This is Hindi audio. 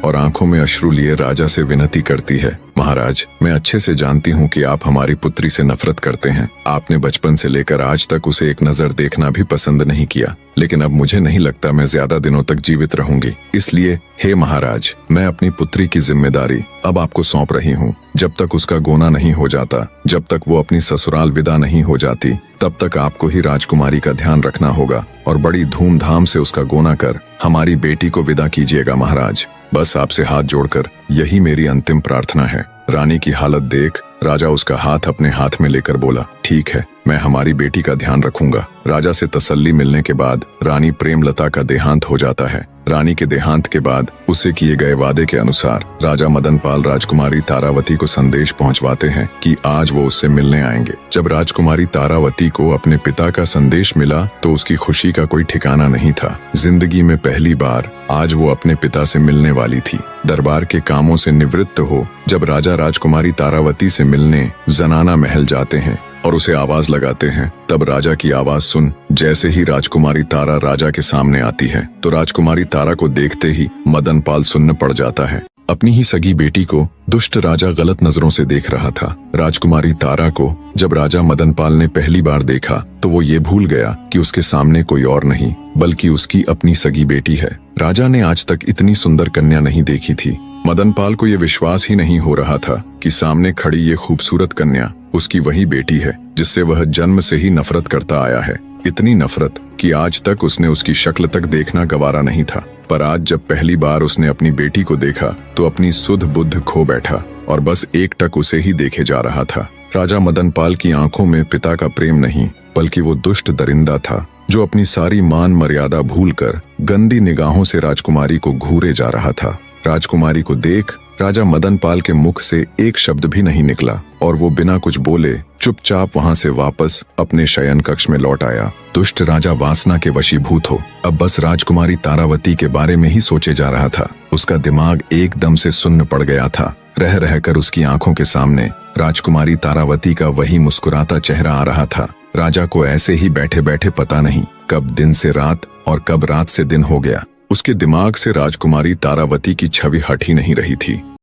और आंखों में अश्रु लिए राजा से विनती करती है, महाराज, मैं अच्छे से जानती हूँ कि आप हमारी पुत्री से नफरत करते हैं। आपने बचपन से लेकर आज तक उसे एक नजर देखना भी पसंद नहीं किया, लेकिन अब मुझे नहीं लगता मैं ज्यादा दिनों तक जीवित रहूंगी। इसलिए हे महाराज, मैं अपनी पुत्री की जिम्मेदारी अब आपको सौंप रही हूँ। जब तक उसका गोना नहीं हो जाता, जब तक वो अपनी ससुराल विदा नहीं हो जाती, तब तक आपको ही राजकुमारी का ध्यान रखना होगा और बड़ी धूमधाम से उसका गोना कर हमारी बेटी को विदा कीजिएगा महाराज। बस आपसे हाथ जोड़कर यही मेरी अंतिम प्रार्थना है। रानी की हालत देख राजा उसका हाथ अपने हाथ में लेकर बोला, ठीक है, मैं हमारी बेटी का ध्यान रखूंगा। राजा से तसल्ली मिलने के बाद रानी प्रेमलता का देहांत हो जाता है। रानी के देहांत के बाद उससे किए गए वादे के अनुसार राजा मदनपाल राजकुमारी तारावती को संदेश पहुंचवाते हैं कि आज वो उससे मिलने आएंगे। जब राजकुमारी तारावती को अपने पिता का संदेश मिला तो उसकी खुशी का कोई ठिकाना नहीं था। जिंदगी में पहली बार आज वो अपने पिता से मिलने वाली थी। दरबार के कामों से निवृत्त हो जब राजा राजकुमारी तारावती से मिलने जनाना महल जाते हैं और उसे आवाज लगाते हैं, तब राजा की आवाज सुन जैसे ही राजकुमारी तारा राजा के सामने आती है तो राजकुमारी तारा को देखते ही मदनपाल सुन्न पड़ जाता है। अपनी ही सगी बेटी को दुष्ट राजा गलत नजरों से देख रहा था। राजकुमारी तारा को जब राजा मदनपाल ने पहली बार देखा तो वो ये भूल गया कि उसके सामने कोई और नहीं बल्कि उसकी अपनी सगी बेटी है। राजा ने आज तक इतनी सुंदर कन्या नहीं देखी थी। मदनपाल को ये विश्वास ही नहीं हो रहा था कि सामने खड़ी ये खूबसूरत कन्या उसकी वही बेटी है जिससे वह जन्म से ही नफरत करता आया है। इतनी नफरत कि आज तक उसने उसकी शक्ल तक देखना गवारा नहीं था। पर आज जब पहली बार उसने अपनी बेटी को देखा तो अपनी सुध बुद्ध खो बैठा और बस एकटक उसे ही देखे जा रहा था। राजा मदनपाल की आंखों में पिता का प्रेम नहीं बल्कि वो दुष्ट दरिंदा था जो अपनी सारी मान मर्यादा भूलकर गंदी निगाहों से राजकुमारी को घूरे जा रहा था। राजकुमारी को देख राजा मदनपाल के मुख से एक शब्द भी नहीं निकला और वो बिना कुछ बोले चुपचाप वहां से वापस अपने शयन कक्ष में लौट आया। दुष्ट राजा वासना के वशीभूत हो अब बस राजकुमारी तारावती के बारे में ही सोचे जा रहा था। उसका दिमाग एकदम से सुन्न पड़ गया था। रह रहकर उसकी आंखों के सामने राजकुमारी तारावती का वही मुस्कुराता चेहरा आ रहा था। राजा को ऐसे ही बैठे बैठे पता नहीं कब दिन से रात और कब रात से दिन हो गया। उसके दिमाग से राजकुमारी तारावती की छवि हट ही नहीं रही थी।